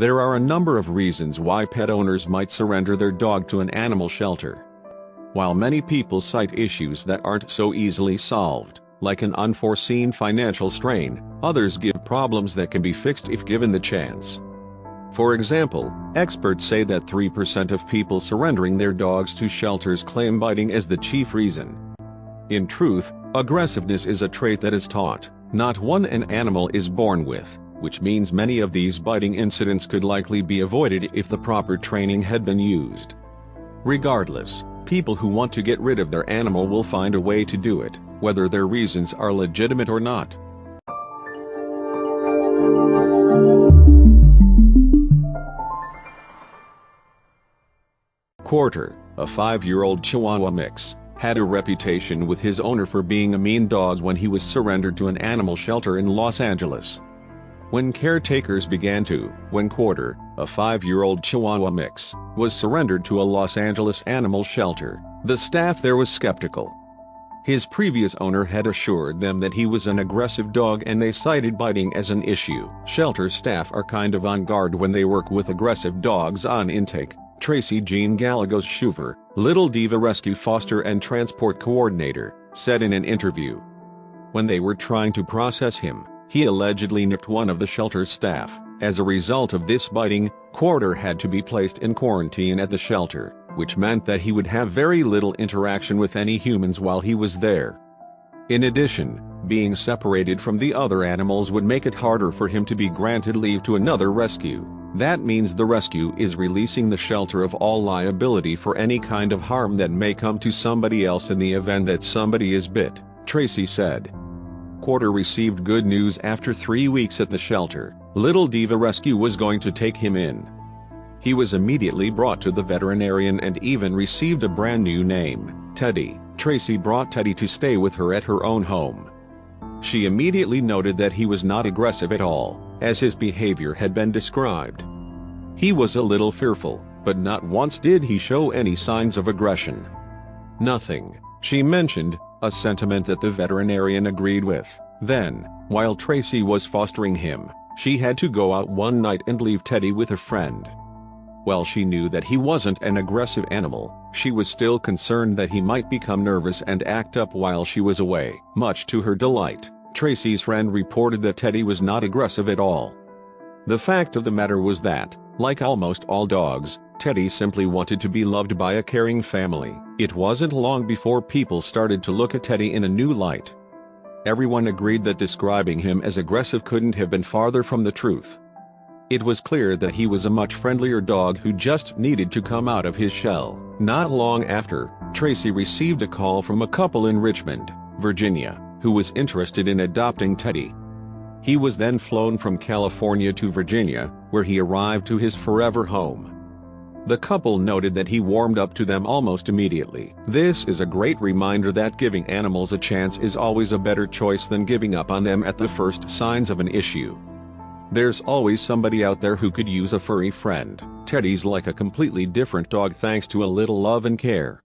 There are a number of reasons why pet owners might surrender their dog to an animal shelter. While many people cite issues that aren't so easily solved, like an unforeseen financial strain, others give problems that can be fixed if given the chance. For example, experts say that 3% of people surrendering their dogs to shelters claim biting as the chief reason. In truth, aggressiveness is a trait that is taught, not one an animal is born with, which means many of these biting incidents could likely be avoided if the proper training had been used. Regardless, people who want to get rid of their animal will find a way to do it, whether their reasons are legitimate or not. Quarter, a 5-year-old Chihuahua mix, had a reputation with his owner for being a mean dog when he was surrendered to an animal shelter in Los Angeles. When caretakers when Quarter, a 5-year-old Chihuahua mix, was surrendered to a Los Angeles animal shelter, the staff there was skeptical. His previous owner had assured them that he was an aggressive dog and they cited biting as an issue. Shelter staff are kind of on guard when they work with aggressive dogs on intake, Tracy Jean Gallegos-Schuver, Little Diva Rescue foster and transport coordinator, said in an interview. When they were trying to process him, he allegedly nipped one of the shelter's staff. As a result of this biting, Quarter had to be placed in quarantine at the shelter, which meant that he would have very little interaction with any humans while he was there. In addition, being separated from the other animals would make it harder for him to be granted leave to another rescue. That means the rescue is releasing the shelter of all liability for any kind of harm that may come to somebody else in the event that somebody is bit, Tracy said. Quarter received good news after 3 weeks at the shelter. Little Diva Rescue was going to take him in. He was immediately brought to the veterinarian and even received a brand new name, Teddy. Tracy brought Teddy to stay with her at her own home. She immediately noted that he was not aggressive at all, as his behavior had been described. He was a little fearful, but not once did he show any signs of aggression. Nothing, she mentioned, a sentiment that the veterinarian agreed with. Then, while Tracy was fostering him, she had to go out one night and leave Teddy with a friend. While she knew that he wasn't an aggressive animal, she was still concerned that he might become nervous and act up while she was away. Much to her delight, Tracy's friend reported that Teddy was not aggressive at all. The fact of the matter was that, like almost all dogs, Teddy simply wanted to be loved by a caring family. It wasn't long before people started to look at Teddy in a new light. Everyone agreed that describing him as aggressive couldn't have been farther from the truth. It was clear that he was a much friendlier dog who just needed to come out of his shell. Not long after, Tracy received a call from a couple in Richmond, Virginia, who was interested in adopting Teddy. He was then flown from California to Virginia, where he arrived to his forever home. The couple noted that he warmed up to them almost immediately. This is a great reminder that giving animals a chance is always a better choice than giving up on them at the first signs of an issue. There's always somebody out there who could use a furry friend. Teddy's like a completely different dog thanks to a little love and care.